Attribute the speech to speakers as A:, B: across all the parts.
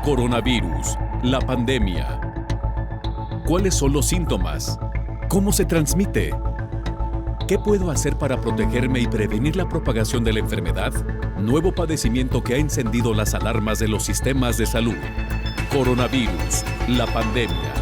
A: Coronavirus, la pandemia. ¿Cuáles son los síntomas? ¿Cómo se transmite? ¿Qué puedo hacer para protegerme y prevenir la propagación de la enfermedad? Nuevo padecimiento que ha encendido las alarmas de los sistemas de salud. Coronavirus, la pandemia.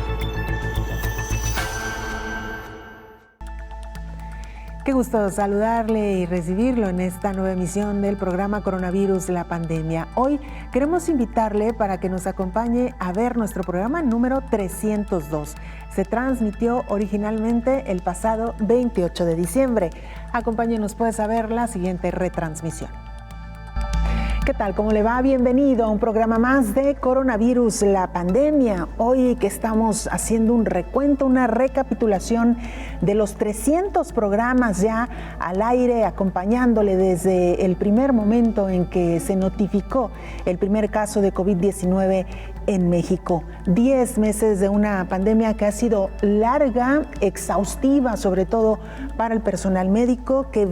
B: Qué gusto saludarle y recibirlo en esta nueva emisión del programa Coronavirus, la pandemia. Hoy queremos invitarle para que nos acompañe a ver nuestro programa número 302. Se transmitió originalmente el pasado 28 de diciembre. Acompáñenos pues a ver la siguiente retransmisión. ¿Qué tal? ¿Cómo le va? Bienvenido a un programa más de Coronavirus, la pandemia. Hoy que estamos haciendo un recuento, una recapitulación de los 300 programas ya al aire, acompañándole desde el primer momento en que se notificó el primer caso de COVID-19 en México. 10 meses de una pandemia que ha sido larga, exhaustiva, sobre todo para el personal médico, que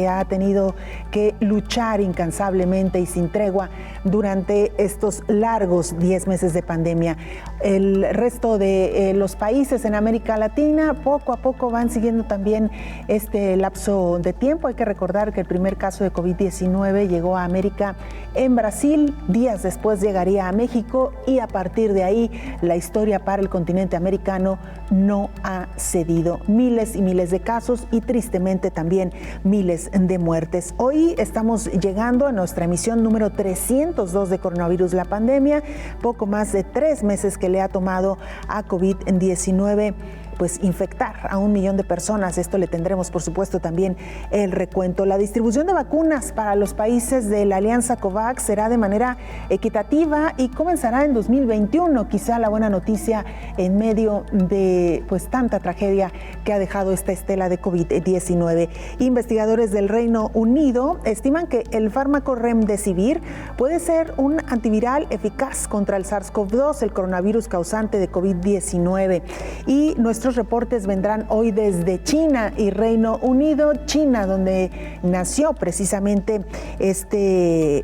B: ha tenido que luchar incansablemente y sin tregua durante estos largos 10 meses de pandemia. El resto de los países en América Latina poco a poco van siguiendo también este lapso de tiempo. Hay que recordar que el primer caso de COVID-19 llegó a América en Brasil, días después llegaría a México y a partir de ahí la historia para el continente americano no ha cedido. Miles y miles de casos y tristemente también miles de muertes. Hoy estamos llegando a nuestra emisión número 302 de Coronavirus, la pandemia, poco más de 3 meses que le ha tomado a COVID-19 pues infectar a 1 millón de personas. Esto le tendremos, por supuesto, también el recuento. La distribución de vacunas para los países de la Alianza COVAX será de manera equitativa y comenzará en 2021. Quizá la buena noticia en medio de pues tanta tragedia que ha dejado esta estela de COVID-19. Investigadores del Reino Unido estiman que el fármaco Remdesivir puede ser un antiviral eficaz contra el SARS-CoV-2, el coronavirus causante de COVID-19. Y nuestros reportes vendrán hoy desde China y Reino Unido. China, donde nació precisamente este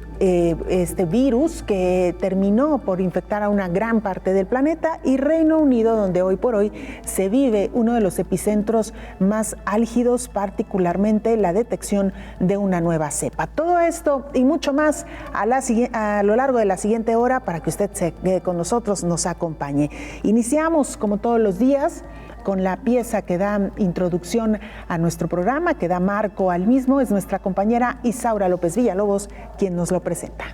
B: virus que terminó por infectar a una gran parte del planeta, y Reino Unido, donde hoy por hoy se vive uno de los epicentros más álgidos, particularmente la detección de una nueva cepa. Todo esto y mucho más a lo largo de la siguiente hora para que usted se quede con nosotros, nos acompañe. Iniciamos, como todos los días, con la pieza que da introducción a nuestro programa, que da marco al mismo. Es nuestra compañera Isaura López Villalobos quien nos lo presenta.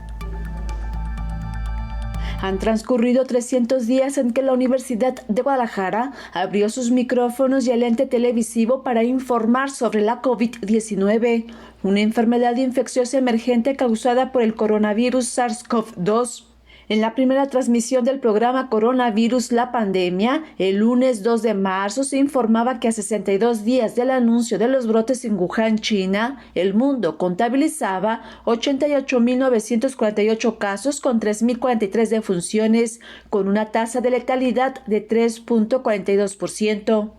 C: Han transcurrido 300 días en que la Universidad de Guadalajara abrió sus micrófonos y el ente televisivo para informar sobre la COVID-19, una enfermedad infecciosa emergente causada por el coronavirus SARS-CoV-2. En la primera transmisión del programa Coronavirus, la pandemia, el lunes 2 de marzo se informaba que a 62 días del anuncio de los brotes en Wuhan, China, el mundo contabilizaba 88.948 casos con 3.043 defunciones, con una tasa de letalidad de 3.42%.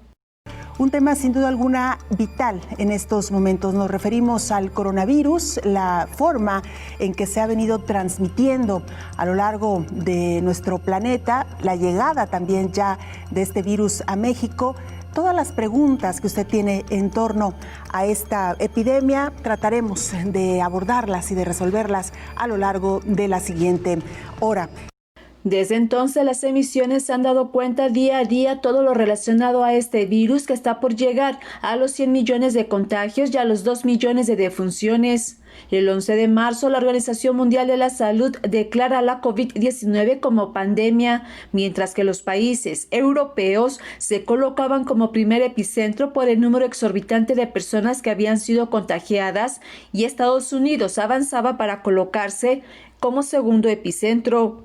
B: Un tema sin duda alguna vital en estos momentos. Nos referimos al coronavirus, la forma en que se ha venido transmitiendo a lo largo de nuestro planeta, la llegada también ya de este virus a México. Todas las preguntas que usted tiene en torno a esta epidemia, trataremos de abordarlas y de resolverlas a lo largo de la siguiente hora.
C: Desde entonces, las emisiones han dado cuenta día a día todo lo relacionado a este virus que está por llegar a los 100 millones de contagios y a los 2 millones de defunciones. El 11 de marzo, la Organización Mundial de la Salud declara la COVID-19 como pandemia, mientras que los países europeos se colocaban como primer epicentro por el número exorbitante de personas que habían sido contagiadas, y Estados Unidos avanzaba para colocarse como segundo epicentro.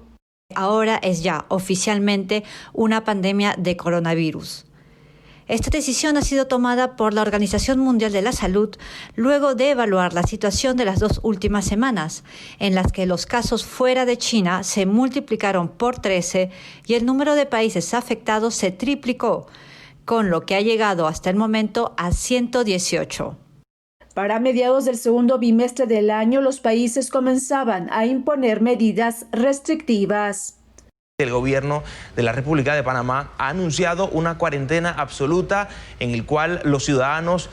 D: Ahora es ya oficialmente una pandemia de coronavirus. Esta decisión ha sido tomada por la Organización Mundial de la Salud luego de evaluar la situación de las 2 últimas semanas, en las que los casos fuera de China se multiplicaron por 13 y el número de países afectados se triplicó, con lo que ha llegado hasta el momento a 118.
C: Para mediados del segundo bimestre del año, los países comenzaban a imponer medidas restrictivas.
E: El gobierno de la República de Panamá ha anunciado una cuarentena absoluta en el cual los ciudadanos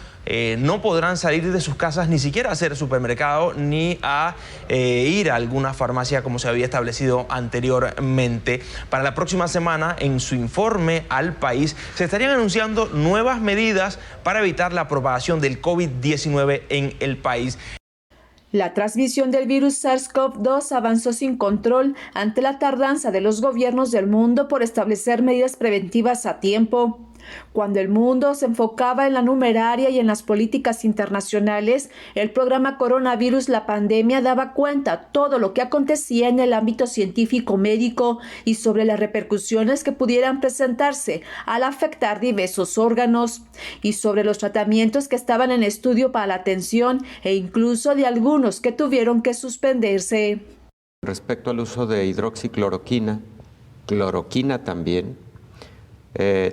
E: no podrán salir de sus casas ni siquiera a hacer supermercado ni a ir a alguna farmacia como se había establecido anteriormente. Para la próxima semana, en su informe al país, se estarían anunciando nuevas medidas para evitar la propagación del COVID-19 en el país.
C: La transmisión del virus SARS-CoV-2 avanzó sin control ante la tardanza de los gobiernos del mundo por establecer medidas preventivas a tiempo. Cuando el mundo se enfocaba en la numeraria y en las políticas internacionales, el programa Coronavirus, la pandemia, daba cuenta todo lo que acontecía en el ámbito científico-médico y sobre las repercusiones que pudieran presentarse al afectar diversos órganos, y sobre los tratamientos que estaban en estudio para la atención e incluso de algunos que tuvieron que suspenderse.
F: Respecto al uso de hidroxicloroquina, cloroquina también,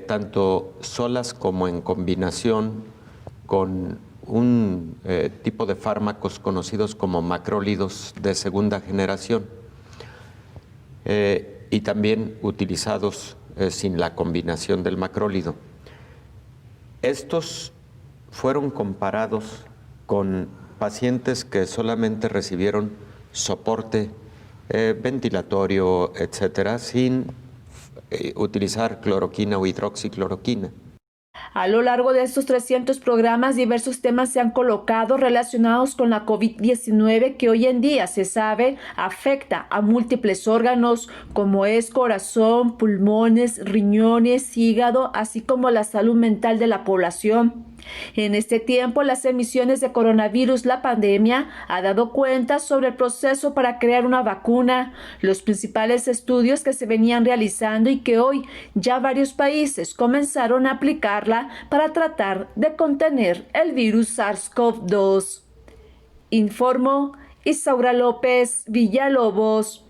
F: tanto solas como en combinación con un tipo de fármacos conocidos como macrólidos de segunda generación y también utilizados sin la combinación del macrólido. Estos fueron comparados con pacientes que solamente recibieron soporte ventilatorio, etcétera, sin utilizar cloroquina o hidroxicloroquina.
C: A lo largo de estos 300 programas, diversos temas se han colocado relacionados con la COVID-19 que hoy en día se sabe afecta a múltiples órganos como es corazón, pulmones, riñones, hígado, así como la salud mental de la población. En este tiempo, las emisiones de coronavirus, la pandemia, ha dado cuenta sobre el proceso para crear una vacuna, los principales estudios que se venían realizando y que hoy ya varios países comenzaron a aplicarla para tratar de contener el virus SARS-CoV-2. Informó Isaura López Villalobos.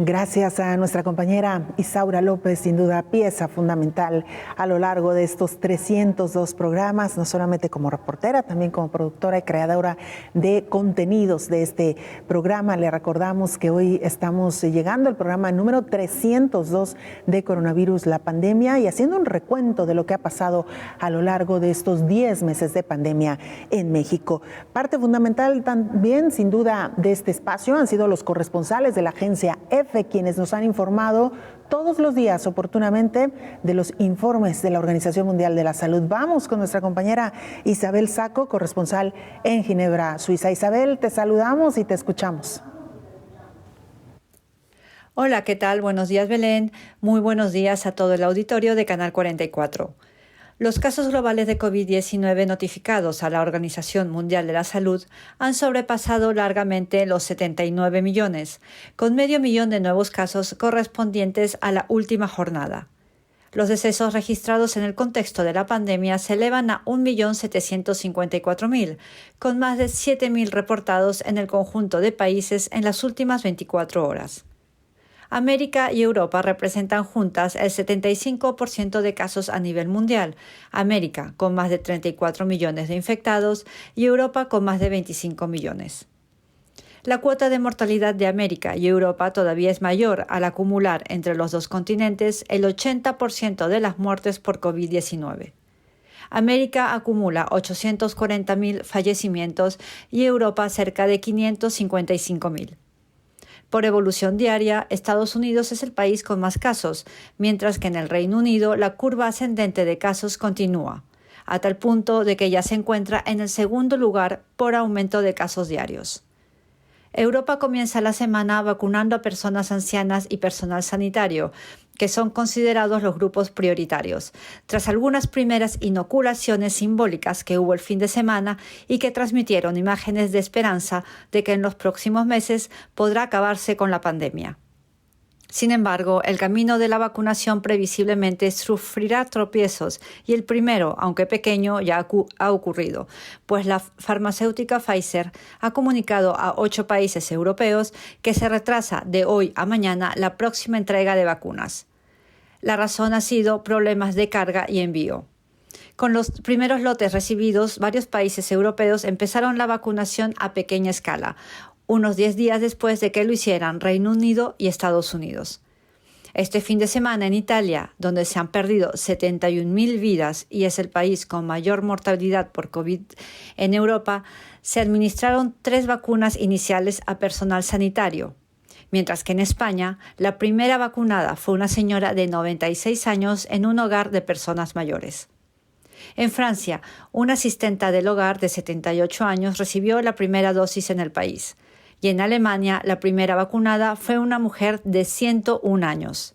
B: Gracias a nuestra compañera Isaura López, sin duda pieza fundamental a lo largo de estos 302 programas, no solamente como reportera, también como productora y creadora de contenidos de este programa. Le recordamos que hoy estamos llegando al programa número 302 de Coronavirus, la pandemia, y haciendo un recuento de lo que ha pasado a lo largo de estos 10 meses de pandemia en México. Parte fundamental también, sin duda, de este espacio han sido los corresponsales de la agencia EFE, quienes nos han informado todos los días oportunamente de los informes de la Organización Mundial de la Salud. Vamos con nuestra compañera Isabel Saco, corresponsal en Ginebra, Suiza. Isabel, te saludamos y te escuchamos.
D: Hola, ¿qué tal? Buenos días, Belén. Muy buenos días a todo el auditorio de Canal 44. Los casos globales de COVID-19 notificados a la Organización Mundial de la Salud han sobrepasado largamente los 79 millones, con 500.000 de nuevos casos correspondientes a la última jornada. Los decesos registrados en el contexto de la pandemia se elevan a 1.754.000, con más de 7.000 reportados en el conjunto de países en las últimas 24 horas. América y Europa representan juntas el 75% de casos a nivel mundial, América con más de 34 millones de infectados y Europa con más de 25 millones. La cuota de mortalidad de América y Europa todavía es mayor al acumular entre los dos continentes el 80% de las muertes por COVID-19. América acumula 840.000 fallecimientos y Europa cerca de 555.000. Por evolución diaria, Estados Unidos es el país con más casos, mientras que en el Reino Unido la curva ascendente de casos continúa, a tal punto de que ya se encuentra en el segundo lugar por aumento de casos diarios. Europa comienza la semana vacunando a personas ancianas y personal sanitario, que son considerados los grupos prioritarios, tras algunas primeras inoculaciones simbólicas que hubo el fin de semana y que transmitieron imágenes de esperanza de que en los próximos meses podrá acabarse con la pandemia. Sin embargo, el camino de la vacunación previsiblemente sufrirá tropiezos y el primero, aunque pequeño, ya ha ocurrido, pues la farmacéutica Pfizer ha comunicado a 8 países europeos que se retrasa de hoy a mañana la próxima entrega de vacunas. La razón ha sido problemas de carga y envío. Con los primeros lotes recibidos, varios países europeos empezaron la vacunación a pequeña escala, unos 10 días después de que lo hicieran Reino Unido y Estados Unidos. Este fin de semana en Italia, donde se han perdido 71.000 vidas y es el país con mayor mortalidad por COVID en Europa, se administraron 3 vacunas iniciales a personal sanitario, mientras que en España la primera vacunada fue una señora de 96 años en un hogar de personas mayores. En Francia, una asistenta del hogar de 78 años recibió la primera dosis en el país. Y en Alemania, la primera vacunada fue una mujer de 101 años.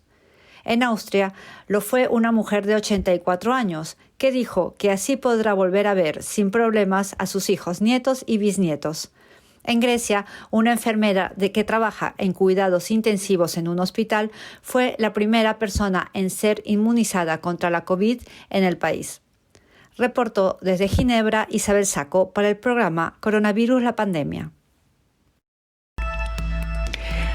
D: En Austria, lo fue una mujer de 84 años, que dijo que así podrá volver a ver sin problemas a sus hijos, nietos y bisnietos. En Grecia, una enfermera que trabaja en cuidados intensivos en un hospital fue la primera persona en ser inmunizada contra la COVID en el país. Reportó desde Ginebra Isabel Saco para el programa Coronavirus la Pandemia.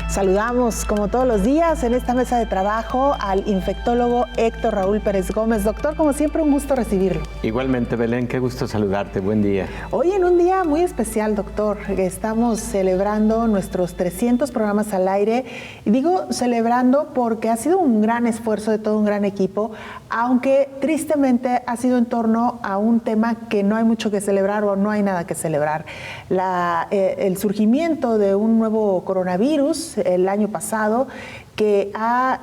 B: Saludamos, como todos los días, en esta mesa de trabajo al infectólogo Héctor Raúl Pérez Gómez. Doctor, como siempre, un gusto recibirlo.
F: Igualmente, Belén, qué gusto saludarte. Buen día.
B: Hoy en un día muy especial, doctor. Estamos celebrando nuestros 300 programas al aire. Y digo celebrando porque ha sido un gran esfuerzo de todo un gran equipo, aunque tristemente ha sido en torno a un tema que no hay mucho que celebrar o no hay nada que celebrar. El surgimiento de un nuevo coronavirus el año pasado, que ha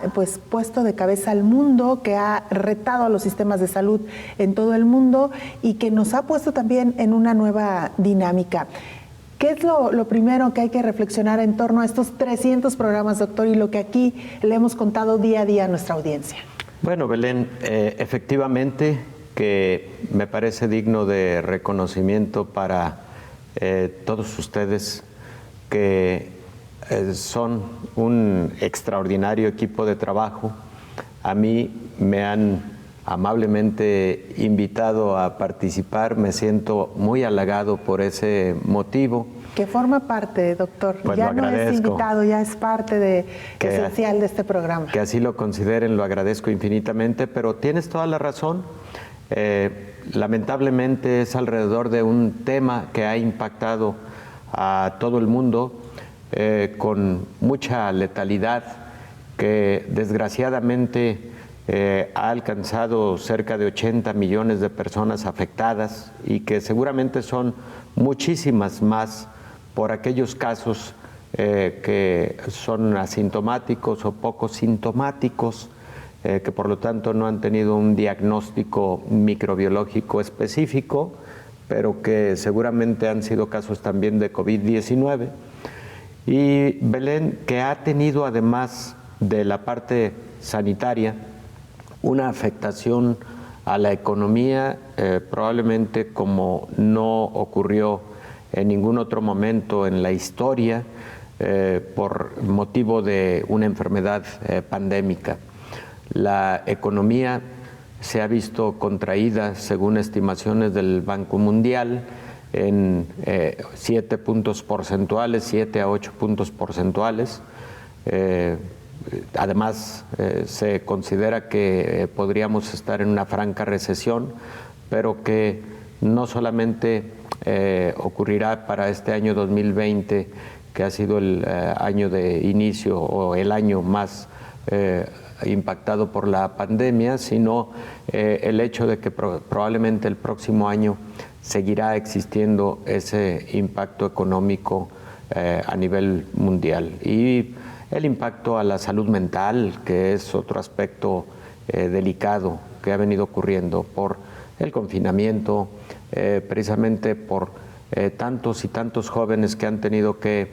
B: puesto de cabeza al mundo, que ha retado a los sistemas de salud en todo el mundo y que nos ha puesto también en una nueva dinámica. ¿Qué es lo primero que hay que reflexionar en torno a estos 300 programas, doctor, y lo que aquí le hemos contado día a día a nuestra audiencia?
F: Bueno, Belén, efectivamente que me parece digno de reconocimiento para todos ustedes que son un extraordinario equipo de trabajo. A mí me han amablemente invitado a participar, me siento muy halagado por ese motivo.
B: Que forma parte, doctor.
F: Pues
B: ya no es invitado, ya es parte esencial de este programa.
F: Que así lo consideren, lo agradezco infinitamente, pero tienes toda la razón. Lamentablemente es alrededor de un tema que ha impactado a todo el mundo, con mucha letalidad, que desgraciadamente ha alcanzado cerca de 80 millones de personas afectadas y que seguramente son muchísimas más por aquellos casos que son asintomáticos o poco sintomáticos, que por lo tanto no han tenido un diagnóstico microbiológico específico, pero que seguramente han sido casos también de COVID-19. Y Belén, que ha tenido además de la parte sanitaria una afectación a la economía, probablemente como no ocurrió en ningún otro momento en la historia, por motivo de una enfermedad pandémica. La economía se ha visto contraída, según estimaciones del Banco Mundial, en 7 puntos porcentuales, 7 a 8 puntos porcentuales. Además, se considera que podríamos estar en una franca recesión, pero que no solamente ocurrirá para este año 2020, que ha sido el año de inicio o el año más impactado por la pandemia, sino el hecho de que probablemente el próximo año seguirá existiendo ese impacto económico a nivel mundial. Y el impacto a la salud mental, que es otro aspecto delicado que ha venido ocurriendo por el confinamiento, precisamente por tantos y tantos jóvenes que han tenido que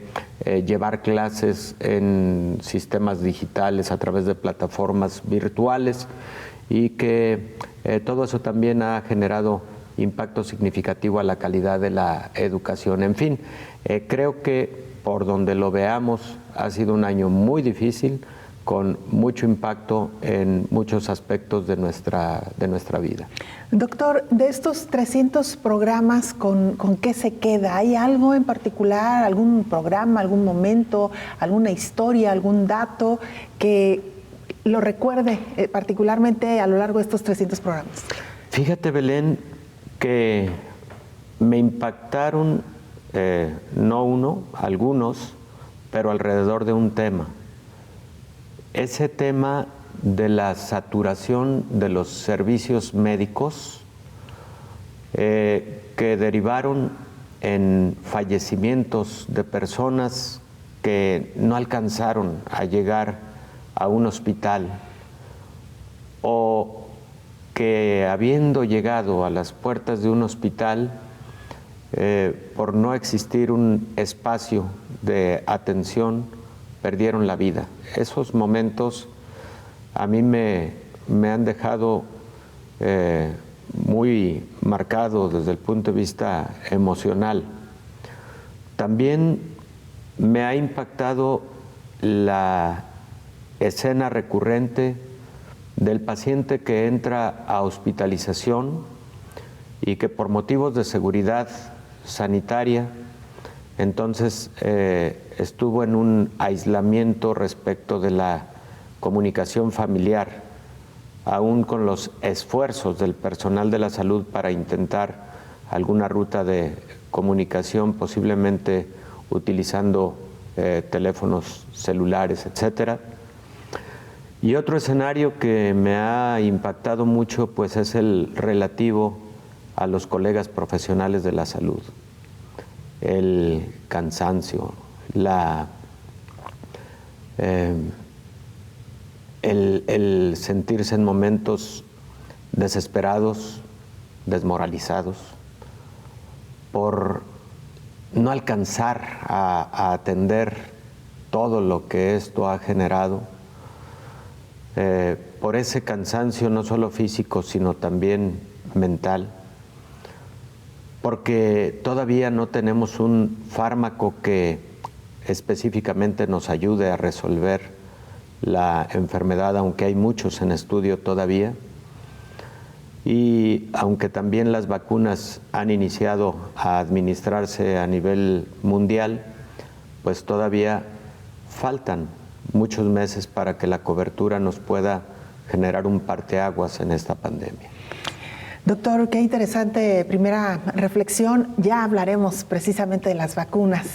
F: llevar clases en sistemas digitales a través de plataformas virtuales, y que todo eso también ha generado impacto significativo a la calidad de la educación. En fin, creo que por donde lo veamos ha sido un año muy difícil, con mucho impacto en muchos aspectos de nuestra vida.
B: Doctor, de estos 300 programas, ¿con qué se queda? ¿Hay algo en particular, algún programa, algún momento, alguna historia, algún dato que lo recuerde particularmente a lo largo de estos 300 programas?
F: Fíjate, Belén, que me impactaron no uno, algunos, pero alrededor de un tema. Ese tema de la saturación de los servicios médicos que derivaron en fallecimientos de personas que no alcanzaron a llegar a un hospital o que habiendo llegado a las puertas de un hospital, por no existir un espacio de atención, perdieron la vida. Esos momentos a mí me han dejado muy marcado desde el punto de vista emocional. También me ha impactado la escena recurrente del paciente que entra a hospitalización y que por motivos de seguridad sanitaria, entonces estuvo en un aislamiento respecto de la comunicación familiar, aún con los esfuerzos del personal de la salud para intentar alguna ruta de comunicación, posiblemente utilizando teléfonos celulares, etcétera. Y otro escenario que me ha impactado mucho, pues, es el relativo a los colegas profesionales de la salud. El cansancio, el sentirse en momentos desesperados, desmoralizados, por no alcanzar a atender todo lo que esto ha generado, por ese cansancio no solo físico, sino también mental, porque todavía no tenemos un fármaco que específicamente nos ayude a resolver la enfermedad, aunque hay muchos en estudio todavía, y aunque también las vacunas han iniciado a administrarse a nivel mundial, pues todavía faltan muchos meses para que la cobertura nos pueda generar un parteaguas en esta pandemia.
B: Doctor, qué interesante primera reflexión. Ya hablaremos precisamente de las vacunas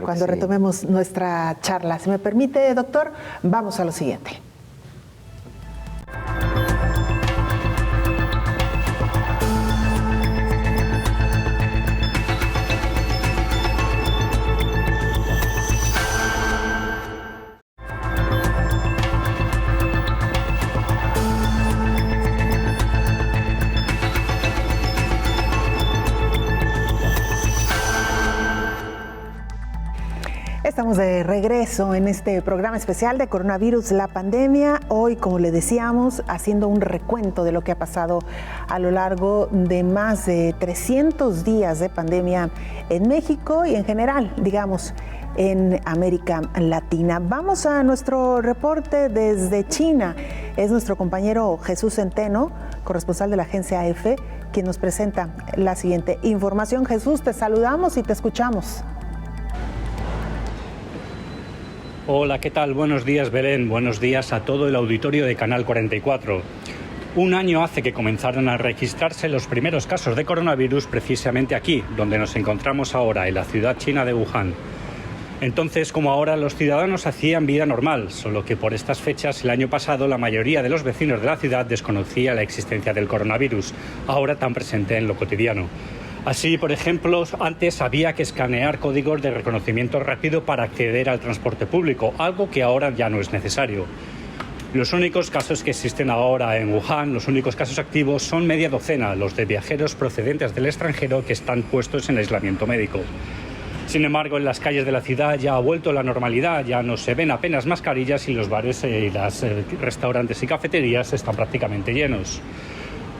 B: cuando retomemos nuestra charla. Si me permite, doctor, vamos a lo siguiente. Estamos de regreso en este programa especial de Coronavirus, la pandemia. Hoy, como le decíamos, haciendo un recuento de lo que ha pasado a lo largo de más de 300 días de pandemia en México y en general, digamos, en América Latina. Vamos a nuestro reporte desde China. Es nuestro compañero Jesús Centeno, corresponsal de la agencia AFP, quien nos presenta la siguiente información. Jesús, te saludamos y te escuchamos.
G: Hola, ¿qué tal? Buenos días, Belén. Buenos días a todo el auditorio de Canal 44. Un año hace que comenzaron a registrarse los primeros casos de coronavirus precisamente aquí, donde nos encontramos ahora, en la ciudad china de Wuhan. Entonces, como ahora, los ciudadanos hacían vida normal, solo que por estas fechas, el año pasado, la mayoría de los vecinos de la ciudad desconocía la existencia del coronavirus, ahora tan presente en lo cotidiano. Así, por ejemplo, antes había que escanear códigos de reconocimiento rápido para acceder al transporte público, algo que ahora ya no es necesario. Los únicos casos que existen ahora en Wuhan, los únicos casos activos, son media docena, los de viajeros procedentes del extranjero que están puestos en aislamiento médico. Sin embargo, en las calles de la ciudad ya ha vuelto la normalidad, ya no se ven apenas mascarillas y los bares y los restaurantes y cafeterías están prácticamente llenos.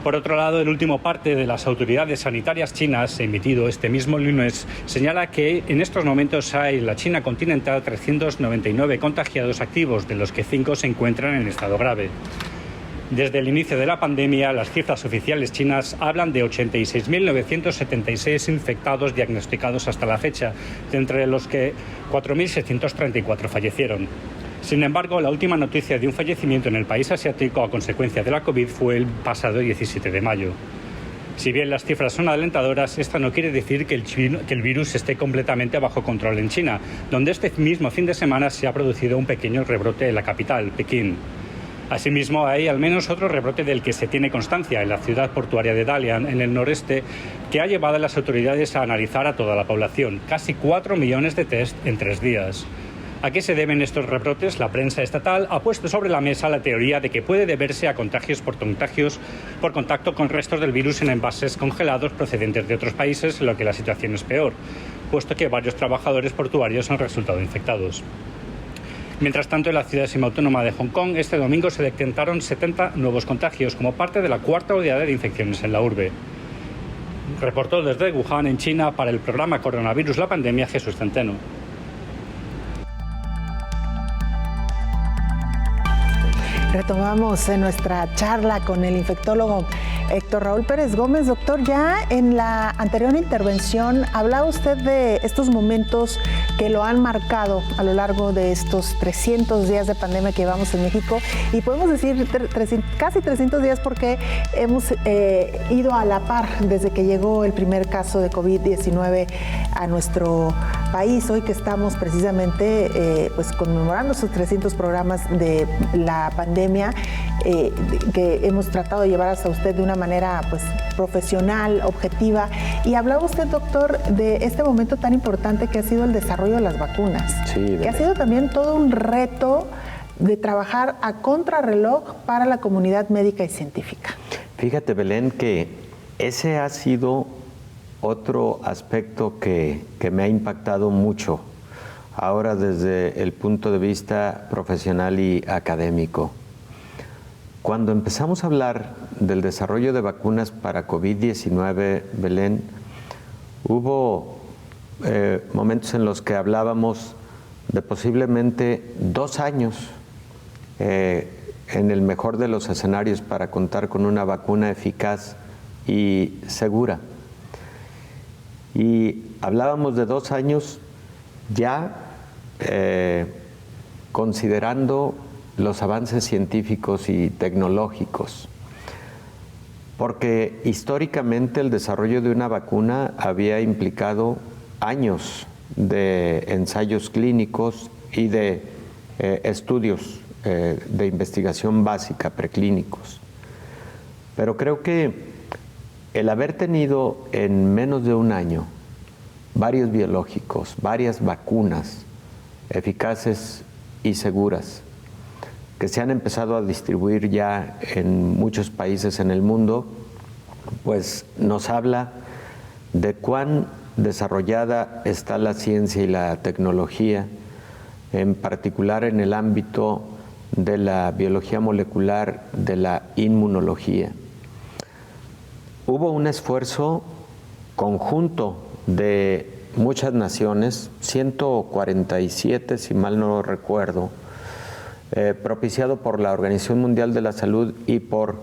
G: Por otro lado, el último parte de las autoridades sanitarias chinas, emitido este mismo lunes, señala que en estos momentos hay en la China continental 399 contagiados activos, de los que 5 se encuentran en estado grave. Desde el inicio de la pandemia, las cifras oficiales chinas hablan de 86.976 infectados diagnosticados hasta la fecha, de entre los que 4.634 fallecieron. Sin embargo, la última noticia de un fallecimiento en el país asiático a consecuencia de la COVID fue el pasado 17 de mayo. Si bien las cifras son alentadoras, esta no quiere decir que el virus esté completamente bajo control en China, donde este mismo fin de semana se ha producido un pequeño rebrote en la capital, Pekín. Asimismo, hay al menos otro rebrote del que se tiene constancia en la ciudad portuaria de Dalian, en el noreste, que ha llevado a las autoridades a analizar a toda la población, casi 4 millones de test en 3 días. ¿A qué se deben estos rebrotes? La prensa estatal ha puesto sobre la mesa la teoría de que puede deberse a contagios por contacto con restos del virus en envases congelados procedentes de otros países, en lo que la situación es peor, puesto que varios trabajadores portuarios han resultado infectados. Mientras tanto, en la ciudad semiautónoma de Hong Kong, este domingo se detectaron 70 nuevos contagios como parte de la cuarta oleada de infecciones en la urbe. Reportó desde Wuhan, en China, para el programa Coronavirus la Pandemia, Jesús Centeno.
B: Retomamos nuestra charla con el infectólogo Héctor Raúl Pérez Gómez. Doctor, ya en la anterior intervención hablaba usted de estos momentos que lo han marcado a lo largo de estos 300 días de pandemia que llevamos en México, y podemos decir casi 300 días porque hemos ido a la par desde que llegó el primer caso de COVID-19 a nuestro país. Hoy que estamos precisamente pues conmemorando esos 300 programas de la pandemia que hemos tratado de llevar hasta usted de una manera pues profesional, objetiva. Y hablaba usted, doctor, de este momento tan importante que ha sido el desarrollo de las vacunas,
F: sí,
B: que ha sido también todo un reto de trabajar a contrarreloj para la comunidad médica y científica.
F: Fíjate, Belén, que ese ha sido otro aspecto que me ha impactado mucho ahora desde el punto de vista profesional y académico. Cuando empezamos a hablar del desarrollo de vacunas para COVID-19, Belén, hubo momentos en los que hablábamos de posiblemente 2 años, en el mejor de los escenarios, para contar con una vacuna eficaz y segura. Y hablábamos de 2 años ya considerando los avances científicos y tecnológicos, porque históricamente el desarrollo de una vacuna había implicado años de ensayos clínicos y de estudios de investigación básica, preclínicos. Pero creo que el haber tenido en menos de 1 año varios biológicos, varias vacunas eficaces y seguras, que se han empezado a distribuir ya en muchos países en el mundo, pues nos habla de cuán desarrollada está la ciencia y la tecnología, en particular en el ámbito de la biología molecular, de la inmunología. Hubo un esfuerzo conjunto de muchas naciones, 147 si mal no recuerdo, propiciado por la Organización Mundial de la Salud y por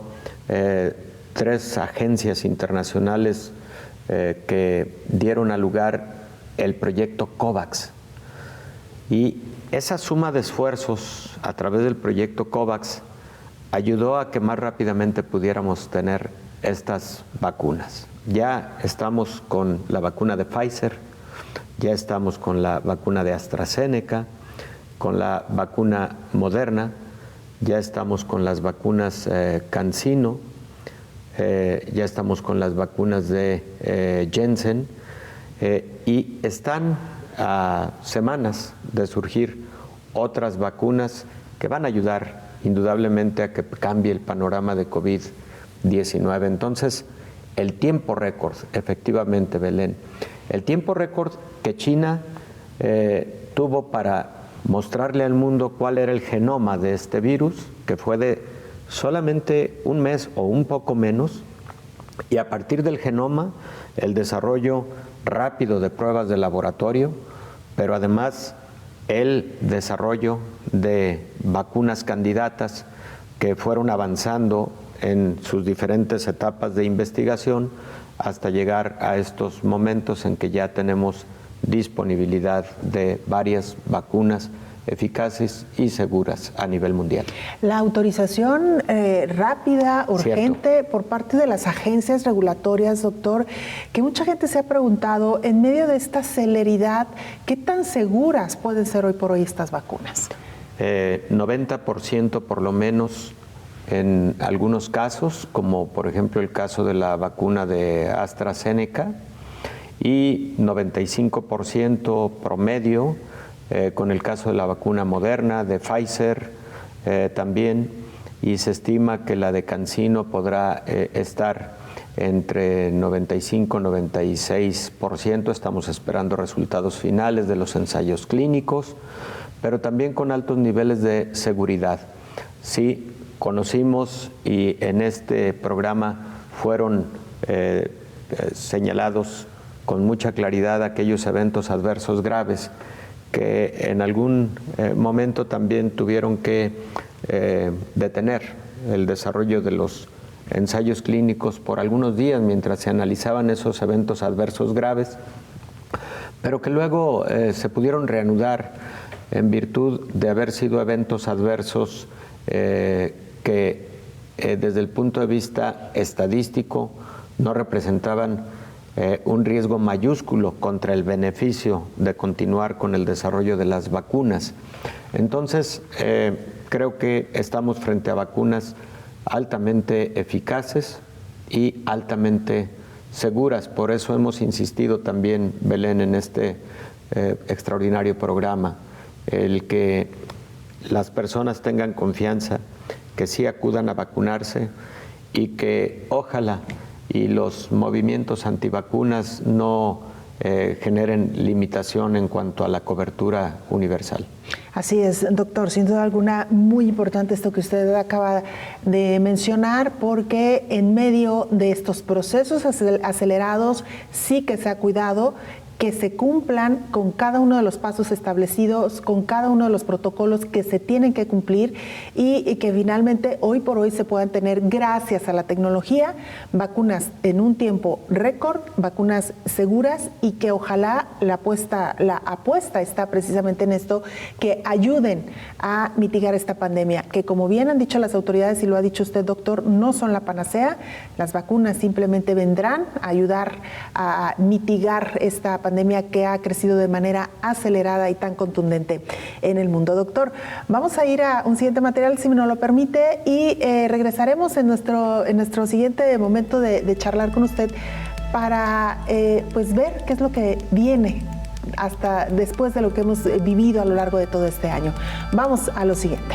F: 3 agencias internacionales que dieron a lugar el proyecto COVAX. Y esa suma de esfuerzos a través del proyecto COVAX ayudó a que más rápidamente pudiéramos tener estas vacunas. Ya estamos con la vacuna de Pfizer, ya estamos con la vacuna de AstraZeneca, con la vacuna Moderna, ya estamos con las vacunas CanSino, ya estamos con las vacunas de Janssen, y están a semanas de surgir otras vacunas que van a ayudar indudablemente a que cambie el panorama de COVID-19. Entonces, el tiempo récord, efectivamente, Belén, el tiempo récord que China tuvo para mostrarle al mundo cuál era el genoma de este virus, que fue de solamente 1 mes o un poco menos, y a partir del genoma el desarrollo rápido de pruebas de laboratorio, pero además el desarrollo de vacunas candidatas que fueron avanzando en sus diferentes etapas de investigación hasta llegar a estos momentos en que ya tenemos disponibilidad de varias vacunas eficaces y seguras a nivel mundial.
B: La autorización rápida, urgente,
F: Cierto.
B: por parte de las agencias regulatorias, doctor, que mucha gente se ha preguntado, en medio de esta celeridad, ¿qué tan seguras pueden ser hoy por hoy estas vacunas?
F: 90% por lo menos en algunos casos, como por ejemplo el caso de la vacuna de AstraZeneca, y 95% promedio con el caso de la vacuna Moderna, de Pfizer también, y se estima que la de CanSino podrá estar entre 95-96%. Estamos esperando resultados finales de los ensayos clínicos, pero también con altos niveles de seguridad. Sí, conocimos y en este programa fueron señalados con mucha claridad aquellos eventos adversos graves que en algún momento también tuvieron que detener el desarrollo de los ensayos clínicos por algunos días mientras se analizaban esos eventos adversos graves, pero que luego se pudieron reanudar en virtud de haber sido eventos adversos que desde el punto de vista estadístico no representaban un riesgo mayúsculo contra el beneficio de continuar con el desarrollo de las vacunas. Entonces, creo que estamos frente a vacunas altamente eficaces y altamente seguras. Por eso hemos insistido también, Belén, en este extraordinario programa, el que las personas tengan confianza, que sí acudan a vacunarse y que ojalá y los movimientos antivacunas no generen limitación en cuanto a la cobertura universal.
B: Así es, doctor, sin duda alguna muy importante esto que usted acaba de mencionar, porque en medio de estos procesos acelerados sí que se ha cuidado que se cumplan con cada uno de los pasos establecidos, con cada uno de los protocolos que se tienen que cumplir y que finalmente hoy por hoy se puedan tener, gracias a la tecnología, vacunas en un tiempo récord, vacunas seguras, y que ojalá la apuesta está precisamente en esto, que ayuden a mitigar esta pandemia, que como bien han dicho las autoridades y lo ha dicho usted, doctor, no son la panacea. Las vacunas simplemente vendrán a ayudar a mitigar esta pandemia que ha crecido de manera acelerada y tan contundente en el mundo. Doctor, vamos a ir a un siguiente material, si me lo permite, y regresaremos en nuestro siguiente momento de charlar con usted para pues ver qué es lo que viene hasta después de lo que hemos vivido a lo largo de todo este año. Vamos a lo siguiente.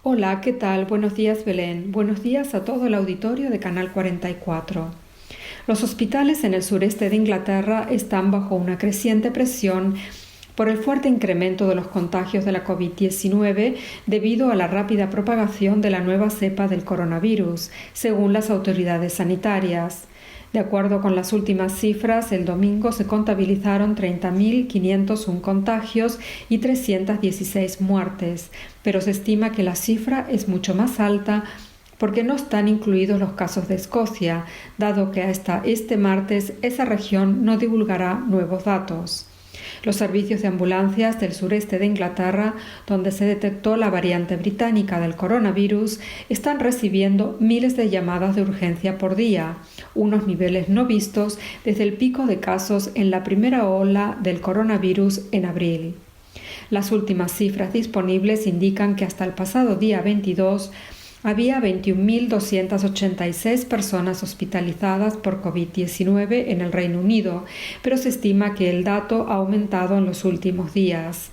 H: Hola, ¿qué tal? Buenos días, Belén. Buenos días a todo el auditorio de Canal 44. Los hospitales en el sureste de Inglaterra están bajo una creciente presión por el fuerte incremento de los contagios de la COVID-19 debido a la rápida propagación de la nueva cepa del coronavirus, según las autoridades sanitarias. De acuerdo con las últimas cifras, el domingo se contabilizaron 30.501 contagios y 316 muertes, pero se estima que la cifra es mucho más alta porque no están incluidos los casos de Escocia, dado que hasta este martes esa región no divulgará nuevos datos. Los servicios de ambulancias del sureste de Inglaterra, donde se detectó la variante británica del coronavirus, están recibiendo miles de llamadas de urgencia por día, unos niveles no vistos desde el pico de casos en la primera ola del coronavirus en abril. Las últimas cifras disponibles indican que hasta el pasado día 22 había 21.286 personas hospitalizadas por COVID-19 en el Reino Unido, pero se estima que el dato ha aumentado en los últimos días.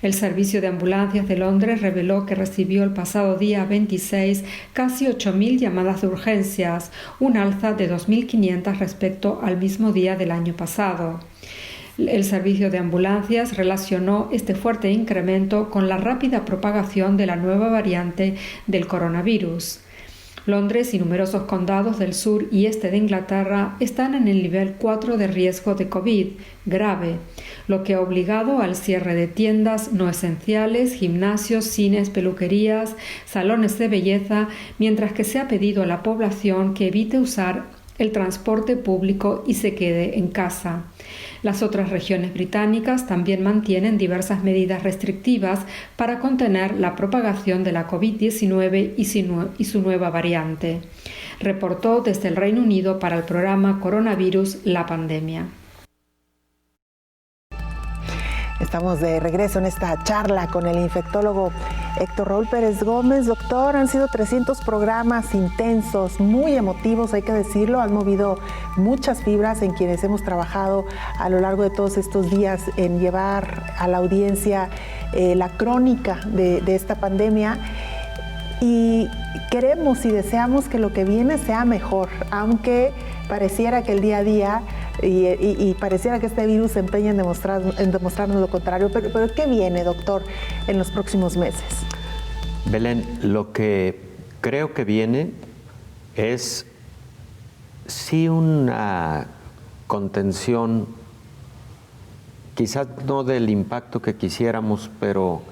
H: El servicio de ambulancias de Londres reveló que recibió el pasado día 26 casi 8.000 llamadas de urgencias, un alza de 2.500 respecto al mismo día del año pasado. El servicio de ambulancias relacionó este fuerte incremento con la rápida propagación de la nueva variante del coronavirus. Londres y numerosos condados del sur y este de Inglaterra están en el nivel 4 de riesgo de COVID grave, lo que ha obligado al cierre de tiendas no esenciales, gimnasios, cines, peluquerías, salones de belleza, mientras que se ha pedido a la población que evite usar el transporte público y se quede en casa. Las otras regiones británicas también mantienen diversas medidas restrictivas para contener la propagación de la COVID-19 y su nueva variante. Reportó desde el Reino Unido para el programa Coronavirus, la pandemia.
B: Estamos de regreso en esta charla con el infectólogo Héctor Raúl Pérez Gómez. Doctor, han sido 300 programas intensos, muy emotivos, hay que decirlo. Han movido muchas fibras en quienes hemos trabajado a lo largo de todos estos días en llevar a la audiencia la crónica de esta pandemia. Y queremos y deseamos que lo que viene sea mejor, aunque pareciera que el día a día y pareciera que este virus se empeña en demostrarnos lo contrario. Pero ¿qué viene, doctor, en los próximos meses?
F: Belén, lo que creo que viene es sí una contención, quizás no del impacto que quisiéramos, pero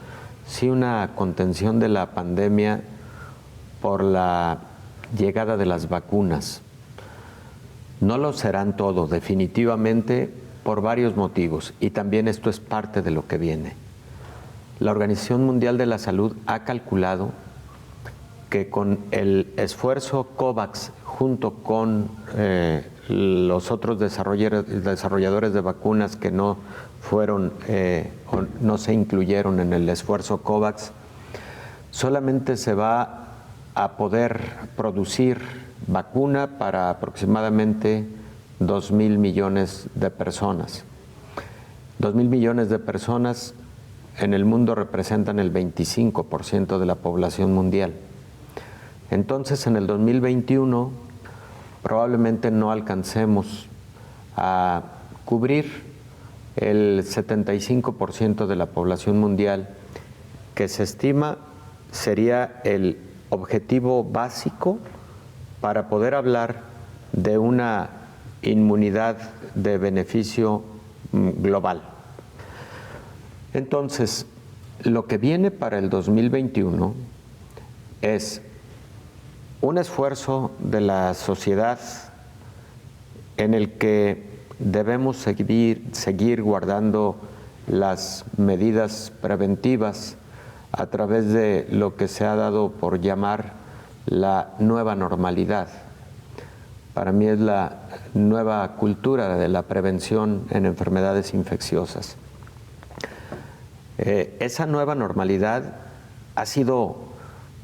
F: sí una contención de la pandemia por la llegada de las vacunas. No lo serán todo, definitivamente, por varios motivos, y también esto es parte de lo que viene. La Organización Mundial de la Salud ha calculado que con el esfuerzo COVAX junto con los otros desarrolladores de vacunas que no fueron o no se incluyeron en el esfuerzo COVAX, solamente se va a poder producir vacuna para aproximadamente 2,000 millones de personas. 2,000 millones de personas en el mundo representan el 25% de la población mundial. Entonces, en el 2021 probablemente no alcancemos a cubrir el 75% de la población mundial, que se estima sería el objetivo básico para poder hablar de una inmunidad de beneficio global. Entonces, lo que viene para el 2021 es un esfuerzo de la sociedad en el que debemos seguir guardando las medidas preventivas a través de lo que se ha dado por llamar la nueva normalidad. Para mí es la nueva cultura de la prevención en enfermedades infecciosas. Esa nueva normalidad ha sido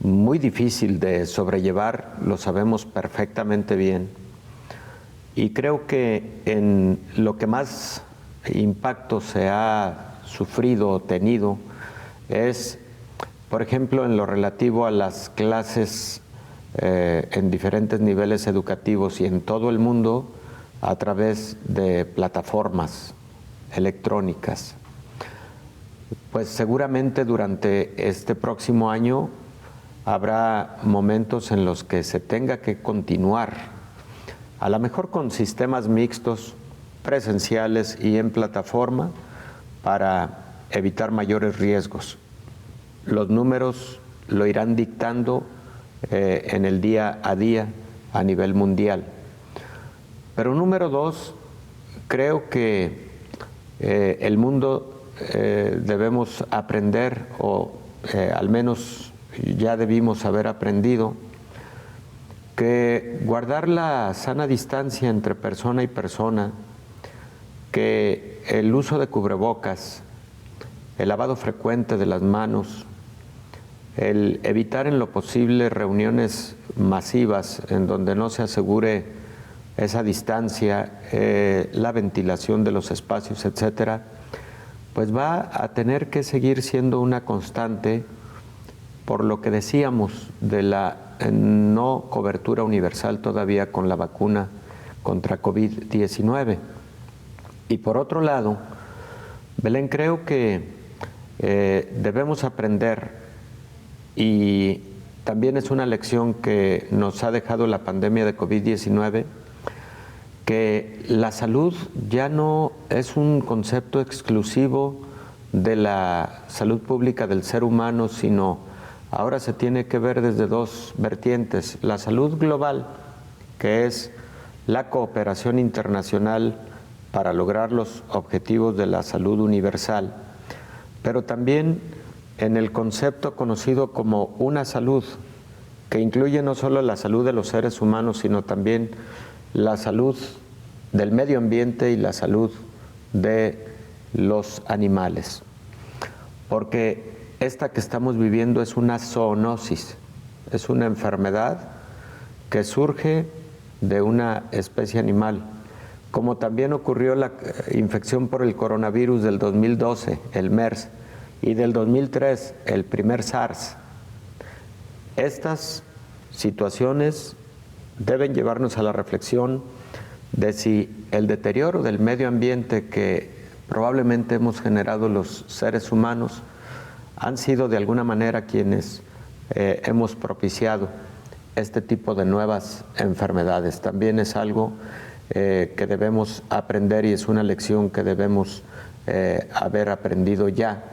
F: muy difícil de sobrellevar, lo sabemos perfectamente bien, y creo que en lo que más impacto se ha sufrido o tenido es, por ejemplo, en lo relativo a las clases en diferentes niveles educativos y en todo el mundo a través de plataformas electrónicas. Pues seguramente durante este próximo año habrá momentos en los que se tenga que continuar, a lo mejor con sistemas mixtos, presenciales y en plataforma, para evitar mayores riesgos. Los números lo irán dictando en el día a día a nivel mundial. Pero número dos, creo que el mundo debemos aprender, o al menos ya debimos haber aprendido, que guardar la sana distancia entre persona y persona, que el uso de cubrebocas, el lavado frecuente de las manos, el evitar en lo posible reuniones masivas en donde no se asegure esa distancia, la ventilación de los espacios, etcétera, pues va a tener que seguir siendo una constante, por lo que decíamos de la no cobertura universal todavía con la vacuna contra COVID-19. Y por otro lado, Belén, creo que debemos aprender y también es una lección que nos ha dejado la pandemia de COVID-19, que la salud ya no es un concepto exclusivo de la salud pública del ser humano, sino ahora se tiene que ver desde dos vertientes: la salud global, que es la cooperación internacional para lograr los objetivos de la salud universal, pero también en el concepto conocido como una salud, que incluye no solo la salud de los seres humanos, sino también la salud del medio ambiente y la salud de los animales. Porque esta que estamos viviendo es una zoonosis, es una enfermedad que surge de una especie animal, como también ocurrió la infección por el coronavirus del 2012, el MERS, y del 2003, el primer SARS. Estas situaciones deben llevarnos a la reflexión de si el deterioro del medio ambiente que probablemente hemos generado los seres humanos han sido de alguna manera quienes hemos propiciado este tipo de nuevas enfermedades. También es algo que debemos aprender y es una lección que debemos haber aprendido ya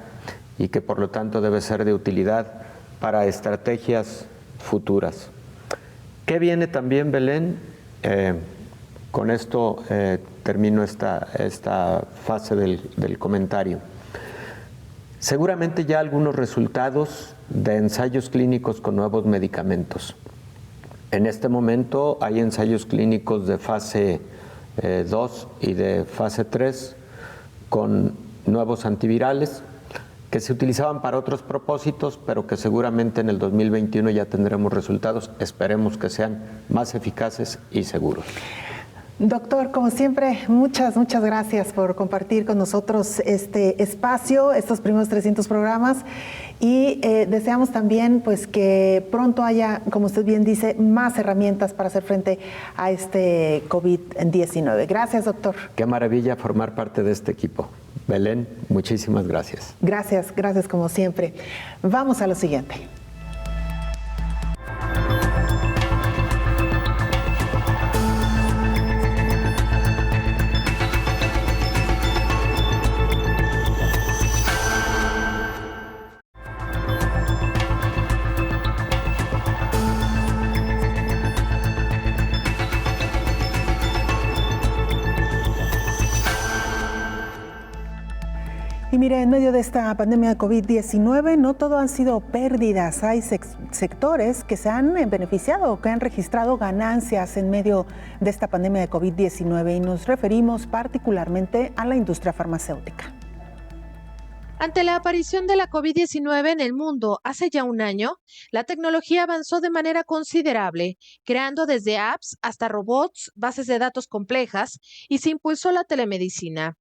F: y que por lo tanto debe ser de utilidad para estrategias futuras. ¿Qué viene también, Belén? Con esto termino esta fase del comentario. Seguramente ya algunos resultados de ensayos clínicos con nuevos medicamentos. En este momento hay ensayos clínicos de fase 2 y de fase 3 con nuevos antivirales que se utilizaban para otros propósitos, pero que seguramente en el 2021 ya tendremos resultados, esperemos que sean más eficaces y seguros.
B: Doctor, como siempre, muchas gracias por compartir con nosotros este espacio, estos primeros 300 programas, y deseamos también pues que pronto haya, como usted bien dice, más herramientas para hacer frente a este COVID-19. Gracias, doctor.
F: Qué maravilla formar parte de este equipo. Belén, muchísimas gracias.
B: Gracias como siempre. Vamos a lo siguiente. Y mire, en medio de esta pandemia de COVID-19, no todo han sido pérdidas. Hay sectores que se han beneficiado, que han registrado ganancias en medio de esta pandemia de COVID-19 y nos referimos particularmente a la industria farmacéutica.
I: Ante la aparición de la COVID-19 en el mundo hace ya un año, la tecnología avanzó de manera considerable, creando desde apps hasta robots, bases de datos complejas, y se impulsó la telemedicina.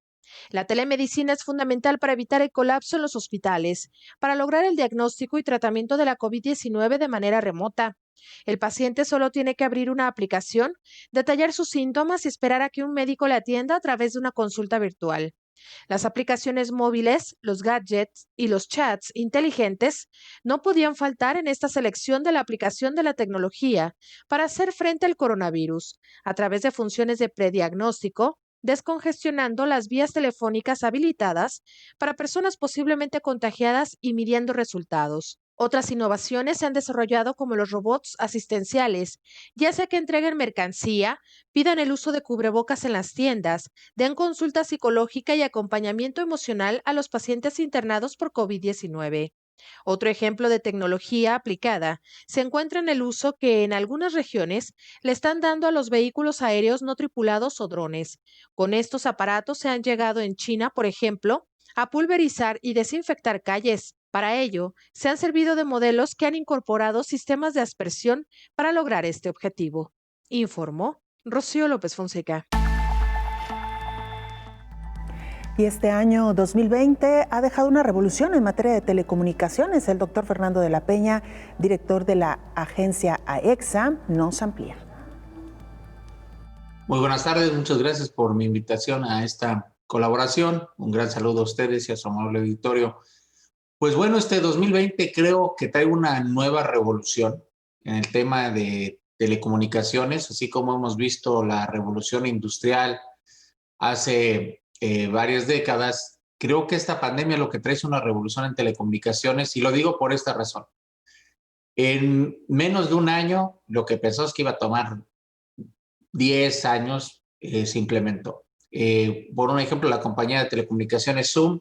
I: La telemedicina es fundamental para evitar el colapso en los hospitales, para lograr el diagnóstico y tratamiento de la COVID-19 de manera remota. El paciente solo tiene que abrir una aplicación, detallar sus síntomas y esperar a que un médico le atienda a través de una consulta virtual. Las aplicaciones móviles, los gadgets y los chats inteligentes no podían faltar en esta selección de la aplicación de la tecnología para hacer frente al coronavirus, a través de funciones de prediagnóstico, descongestionando las vías telefónicas habilitadas para personas posiblemente contagiadas y midiendo resultados. Otras innovaciones se han desarrollado como los robots asistenciales, ya sea que entreguen mercancía, pidan el uso de cubrebocas en las tiendas, den consulta psicológica y acompañamiento emocional a los pacientes internados por COVID-19. Otro ejemplo de tecnología aplicada se encuentra en el uso que en algunas regiones le están dando a los vehículos aéreos no tripulados o drones. Con estos aparatos se han llegado en China, por ejemplo, a pulverizar y desinfectar calles. Para ello, se han servido de modelos que han incorporado sistemas de aspersión para lograr este objetivo, informó Rocío López Fonseca.
B: Y este año 2020 ha dejado una revolución en materia de telecomunicaciones. El doctor Fernando de la Peña, director de la agencia AEXA, nos amplía.
J: Muy buenas tardes, muchas gracias por mi invitación a esta colaboración. Un gran saludo a ustedes y a su amable auditorio. Pues bueno, este 2020 creo que trae una nueva revolución en el tema de telecomunicaciones, así como hemos visto la revolución industrial hace varias décadas. Creo que esta pandemia lo que trae es una revolución en telecomunicaciones, y lo digo por esta razón. En menos de un año, lo que pensamos que iba a tomar 10 años, se implementó. Por un ejemplo, la compañía de telecomunicaciones Zoom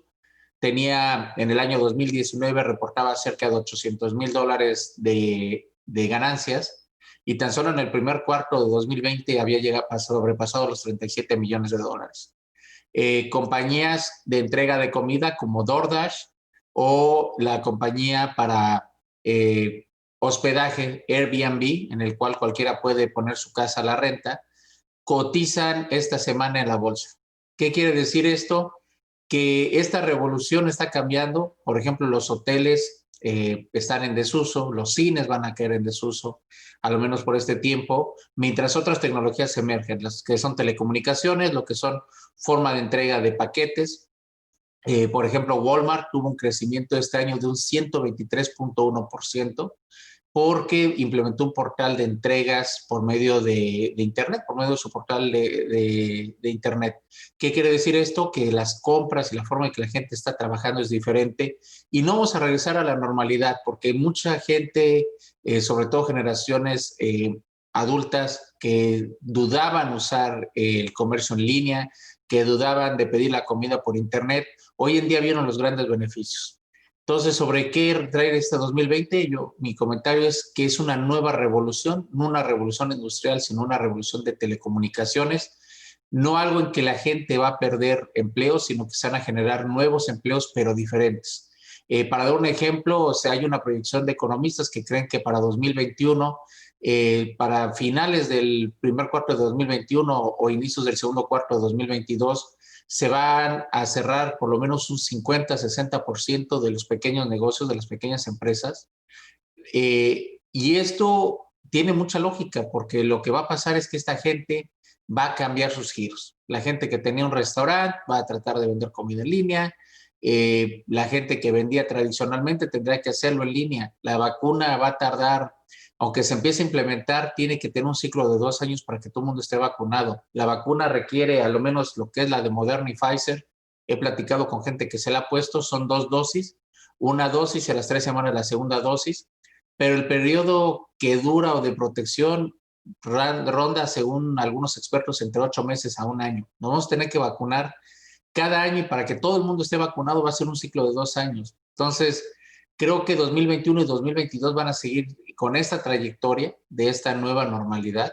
J: tenía en el año 2019, reportaba cerca de $800,000 de ganancias, y tan solo en el primer cuarto de 2020 había sobrepasado los $37 millones. Compañías de entrega de comida como DoorDash o la compañía para hospedaje Airbnb, en el cual cualquiera puede poner su casa a la renta, cotizan esta semana en la bolsa. ¿Qué quiere decir esto? Que esta revolución está cambiando. Por ejemplo, los hoteles están en desuso, los cines van a caer en desuso, a lo menos por este tiempo, mientras otras tecnologías emergen, las que son telecomunicaciones, lo que son forma de entrega de paquetes. Por ejemplo, Walmart tuvo un crecimiento este año de un 123.1%, porque implementó un portal de entregas por medio de Internet, por medio de su portal de Internet. ¿Qué quiere decir esto? Que las compras y la forma en que la gente está trabajando es diferente, y no vamos a regresar a la normalidad, porque mucha gente, sobre todo generaciones adultas, que dudaban usar el comercio en línea, que dudaban de pedir la comida por Internet, hoy en día vieron los grandes beneficios. Entonces, ¿sobre qué traer este 2020? Mi comentario es que es una nueva revolución, no una revolución industrial, sino una revolución de telecomunicaciones, no algo en que la gente va a perder empleos, sino que se van a generar nuevos empleos, pero diferentes. Para dar un ejemplo, hay una proyección de economistas que creen que para 2021, para finales del primer cuarto de 2021 o inicios del segundo cuarto de 2022, se van a cerrar por lo menos un 50-60% de los pequeños negocios, de las pequeñas empresas. Y esto tiene mucha lógica, porque lo que va a pasar es que esta gente va a cambiar sus giros. La gente que tenía un restaurante va a tratar de vender comida en línea. La gente que vendía tradicionalmente tendrá que hacerlo en línea. La vacuna va a tardar, aunque se empiece a implementar, tiene que tener un ciclo de 2 años para que todo el mundo esté vacunado. La vacuna requiere, a lo menos lo que es la de Moderna y Pfizer, he platicado con gente que se la ha puesto, son 2 dosis, una dosis y a las 3 semanas la segunda dosis, pero el periodo que dura o de protección ronda, según algunos expertos, entre 8 meses a 1 año. Nos vamos a tener que vacunar cada año, y para que todo el mundo esté vacunado va a ser un ciclo de 2 años. Entonces, creo que 2021 y 2022 van a seguir con esta trayectoria de esta nueva normalidad,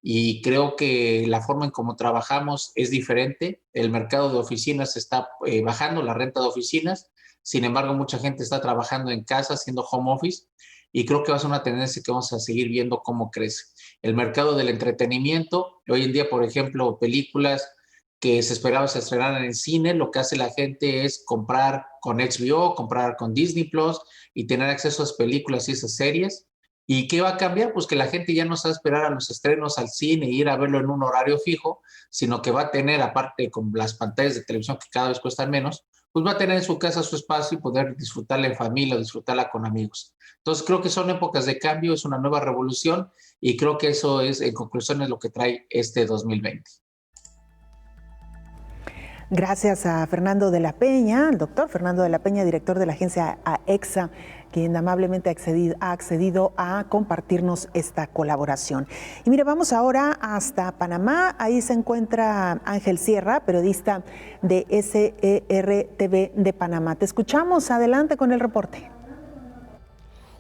J: y creo que la forma en cómo trabajamos es diferente. El mercado de oficinas está bajando, la renta de oficinas. Sin embargo, mucha gente está trabajando en casa, haciendo home office, y creo que va a ser una tendencia que vamos a seguir viendo cómo crece. El mercado del entretenimiento, hoy en día, por ejemplo, películas que se esperaba se estrenaran en cine, lo que hace la gente es comprar con HBO, comprar con Disney Plus y tener acceso a esas películas y esas series. ¿Y qué va a cambiar? Pues que la gente ya no se va a esperar a los estrenos al cine e ir a verlo en un horario fijo, sino que va a tener, aparte con las pantallas de televisión que cada vez cuestan menos, pues va a tener en su casa su espacio y poder disfrutarla en familia o disfrutarla con amigos. Entonces creo que son épocas de cambio, es una nueva revolución, y creo que eso es, en conclusión, es lo que trae este 2020.
B: Gracias a Fernando de la Peña, el doctor Fernando de la Peña, director de la agencia AEXA, quien amablemente ha accedido a compartirnos esta colaboración. Y mire, vamos ahora hasta Panamá. Ahí se encuentra Ángel Sierra, periodista de SER-TV de Panamá. Te escuchamos, adelante con el reporte.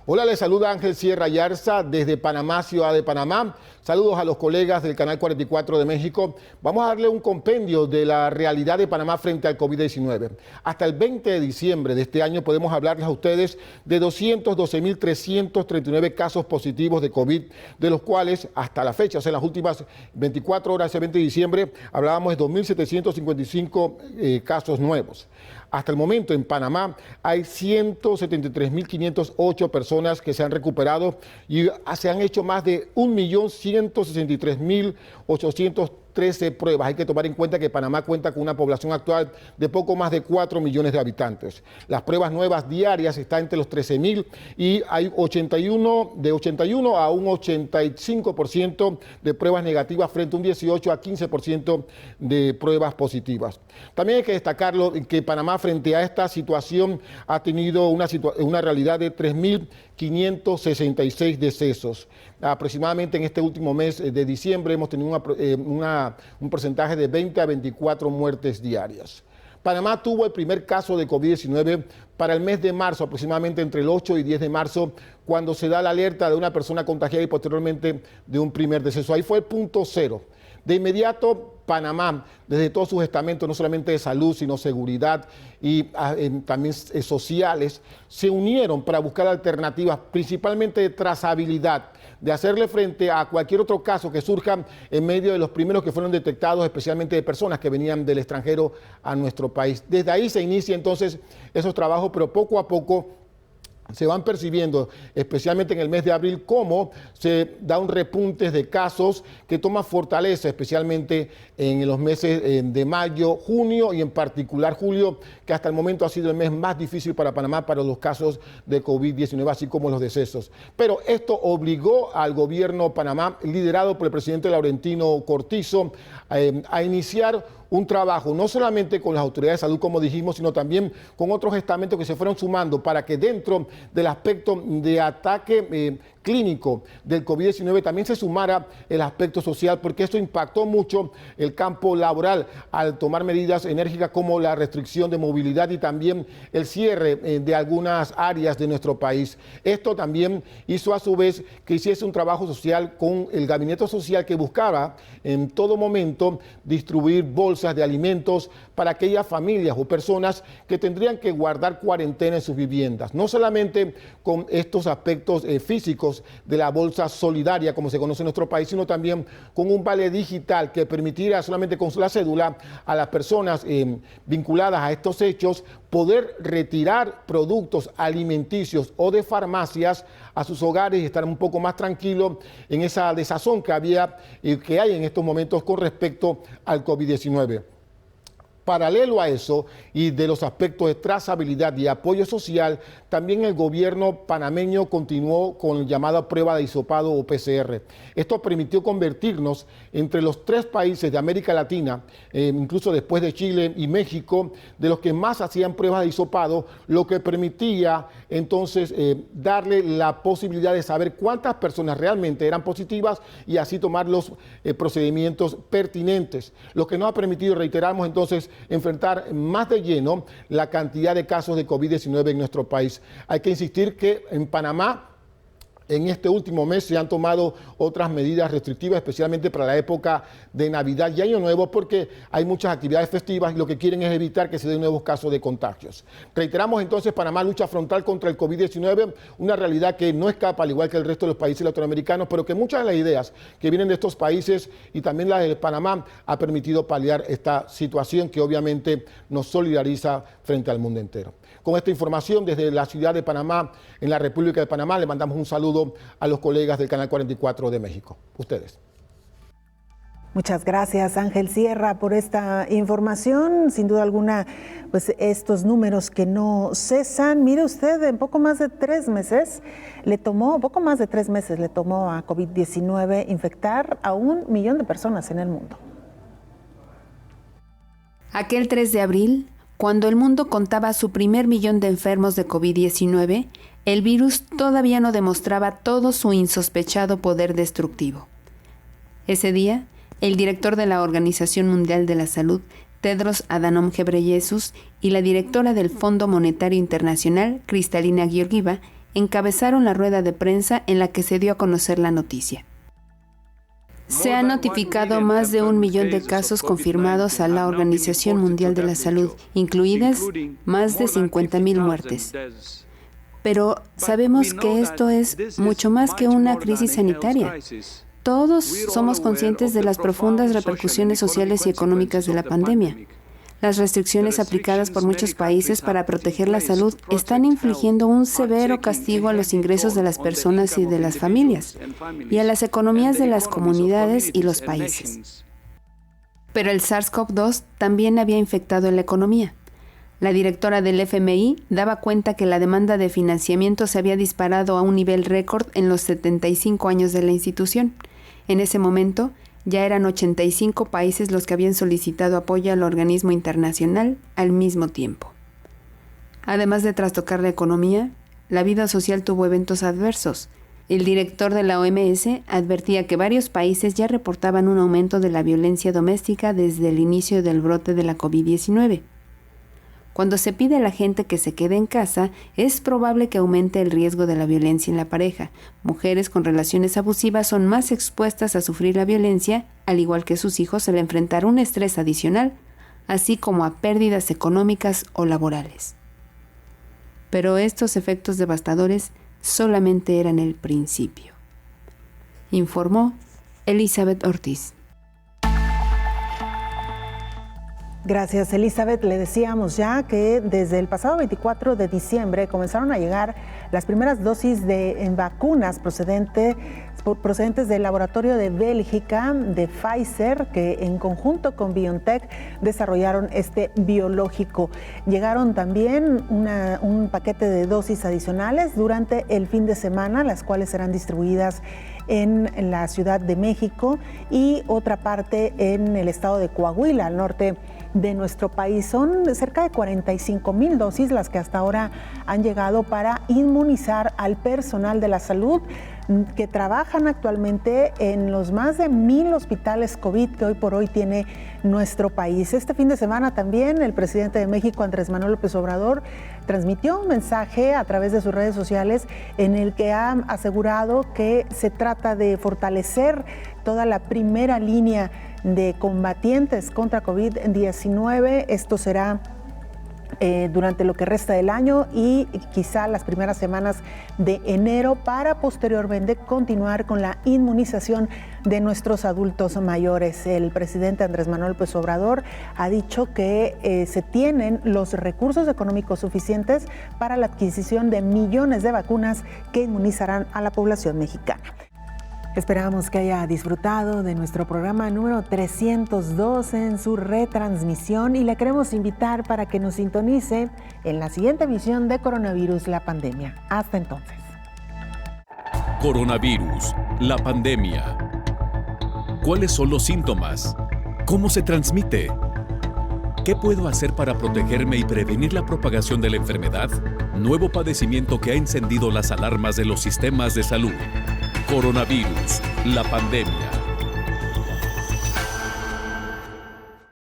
K: Hola, les saluda Ángel Sierra Yarza desde Panamá, ciudad de Panamá. Saludos a los colegas del Canal 44 de México. Vamos a darle un compendio de la realidad de Panamá frente al COVID-19. Hasta el 20 de diciembre de este año podemos hablarles a ustedes de 212.339 casos positivos de COVID, de los cuales hasta la fecha, o sea, en las últimas 24 horas, ese 20 de diciembre, hablábamos de 2.755 casos nuevos. Hasta el momento en Panamá hay 173.508 personas que se han recuperado y se han hecho más de 1.163.830 13 pruebas. Hay que tomar en cuenta que Panamá cuenta con una población actual de poco más de 4 millones de habitantes. Las pruebas nuevas diarias están entre los 13.000 y hay de 81 a un 85% de pruebas negativas frente a un 18 a 15% de pruebas positivas. También hay que destacarlo que Panamá frente a esta situación ha tenido una realidad de 3.566 decesos. Aproximadamente en este último mes de diciembre hemos tenido un porcentaje de 20 a 24 muertes diarias. Panamá tuvo el primer caso de COVID-19 para el mes de marzo, aproximadamente entre el 8 y 10 de marzo, cuando se da la alerta de una persona contagiada y posteriormente de un primer deceso. Ahí fue el punto cero. De inmediato, Panamá, desde todos sus estamentos, no solamente de salud, sino seguridad y también sociales, se unieron para buscar alternativas, principalmente de trazabilidad, de hacerle frente a cualquier otro caso que surja en medio de los primeros que fueron detectados, especialmente de personas que venían del extranjero a nuestro país. Desde ahí se inicia entonces esos trabajos, pero poco a poco se van percibiendo, especialmente en el mes de abril, cómo se da un repunte de casos que toma fortaleza, especialmente en los meses de mayo, junio y en particular julio, que hasta el momento ha sido el mes más difícil para Panamá para los casos de COVID-19, así como los decesos. Pero esto obligó al gobierno de Panamá, liderado por el presidente Laurentino Cortizo, a iniciar un trabajo no solamente con las autoridades de salud, como dijimos, sino también con otros estamentos que se fueron sumando para que dentro del aspecto de ataque clínico del COVID-19 también se sumara el aspecto social, porque esto impactó mucho el campo laboral al tomar medidas enérgicas como la restricción de movilidad y también el cierre de algunas áreas de nuestro país. Esto también hizo a su vez que hiciese un trabajo social con el gabinete social que buscaba en todo momento distribuir bolsas de alimentos para aquellas familias o personas que tendrían que guardar cuarentena en sus viviendas, no solamente con estos aspectos físicos de la bolsa solidaria, como se conoce en nuestro país, sino también con un vale digital que permitiera solamente con la cédula a las personas vinculadas a estos hechos poder retirar productos alimenticios o de farmacias a sus hogares y estar un poco más tranquilos en esa desazón que había y que hay en estos momentos con respecto al COVID-19. Paralelo a eso y de los aspectos de trazabilidad y apoyo social, también el gobierno panameño continuó con la llamada prueba de hisopado o PCR. Esto permitió convertirnos entre los 3 países de América Latina, incluso después de Chile y México, de los que más hacían pruebas de hisopado, lo que permitía entonces darle la posibilidad de saber cuántas personas realmente eran positivas y así tomar los procedimientos pertinentes. Lo que nos ha permitido, reiteramos entonces, enfrentar más de lleno la cantidad de casos de COVID-19 en nuestro país. Hay que insistir que en Panamá, en este último mes se han tomado otras medidas restrictivas, especialmente para la época de Navidad y Año Nuevo, porque hay muchas actividades festivas y lo que quieren es evitar que se den nuevos casos de contagios. Reiteramos entonces, Panamá lucha frontal contra el COVID-19, una realidad que no escapa, al igual que el resto de los países latinoamericanos, pero que muchas de las ideas que vienen de estos países y también las de Panamá ha permitido paliar esta situación que obviamente nos solidariza frente al mundo entero. Con esta información desde la ciudad de Panamá, en la República de Panamá, le mandamos un saludo a los colegas del Canal 44 de México. Ustedes.
B: Muchas gracias, Ángel Sierra, por esta información. Sin duda alguna, pues estos números que no cesan. Mire usted, en poco más de 3 meses le tomó a COVID-19 infectar a 1 millón de personas en el mundo.
L: Aquel 3 de abril, cuando el mundo contaba su primer millón de enfermos de COVID-19, el virus todavía no demostraba todo su insospechado poder destructivo. Ese día, el director de la Organización Mundial de la Salud, Tedros Adhanom Ghebreyesus, y la directora del Fondo Monetario Internacional, Kristalina Georgieva, encabezaron la rueda de prensa en la que se dio a conocer la noticia. Se han notificado más de 1 millón de casos confirmados a la Organización Mundial de la Salud, incluidas más de 50.000 muertes. Pero sabemos que esto es mucho más que una crisis sanitaria. Todos somos conscientes de las profundas repercusiones sociales y económicas de la pandemia. Las restricciones aplicadas por muchos países para proteger la salud están infligiendo un severo castigo a los ingresos de las personas y de las familias, y a las economías de las comunidades y los países. Pero el SARS-CoV-2 también había infectado en la economía. La directora del FMI daba cuenta que la demanda de financiamiento se había disparado a un nivel récord en los 75 años de la institución. En ese momento, ya eran 85 países los que habían solicitado apoyo al organismo internacional al mismo tiempo. Además de trastocar la economía, la vida social tuvo eventos adversos. El director de la OMS advertía que varios países ya reportaban un aumento de la violencia doméstica desde el inicio del brote de la COVID-19. Cuando se pide a la gente que se quede en casa, es probable que aumente el riesgo de la violencia en la pareja. Mujeres con relaciones abusivas son más expuestas a sufrir la violencia, al igual que sus hijos al enfrentar un estrés adicional, así como a pérdidas económicas o laborales. Pero estos efectos devastadores solamente eran el principio, informó Elizabeth Ortiz.
B: Gracias, Elizabeth. Le decíamos ya que desde el pasado 24 de diciembre comenzaron a llegar las primeras dosis de vacunas procedentes del laboratorio de Bélgica, de Pfizer, que en conjunto con BioNTech desarrollaron este biológico. Llegaron también un paquete de dosis adicionales durante el fin de semana, las cuales serán distribuidas en la Ciudad de México y otra parte en el estado de Coahuila, al norte de nuestro país. Son cerca de 45,000 dosis las que hasta ahora han llegado para inmunizar al personal de la salud que trabajan actualmente en los más de 1,000 hospitales COVID que hoy por hoy tiene nuestro país. Este fin de semana también el presidente de México, Andrés Manuel López Obrador, transmitió un mensaje a través de sus redes sociales en el que ha asegurado que se trata de fortalecer toda la primera línea de combatientes contra COVID-19. Esto será durante lo que resta del año y quizá las primeras semanas de enero, para posteriormente continuar con la inmunización de nuestros adultos mayores. El presidente Andrés Manuel López Obrador ha dicho que se tienen los recursos económicos suficientes para la adquisición de millones de vacunas que inmunizarán a la población mexicana. Esperamos que haya disfrutado de nuestro programa número 302 en su retransmisión y le queremos invitar para que nos sintonice en la siguiente emisión de Coronavirus, la pandemia. Hasta entonces.
A: Coronavirus, la pandemia. ¿Cuáles son los síntomas? ¿Cómo se transmite? ¿Qué puedo hacer para protegerme y prevenir la propagación de la enfermedad? Nuevo padecimiento que ha encendido las alarmas de los sistemas de salud. Coronavirus, la pandemia.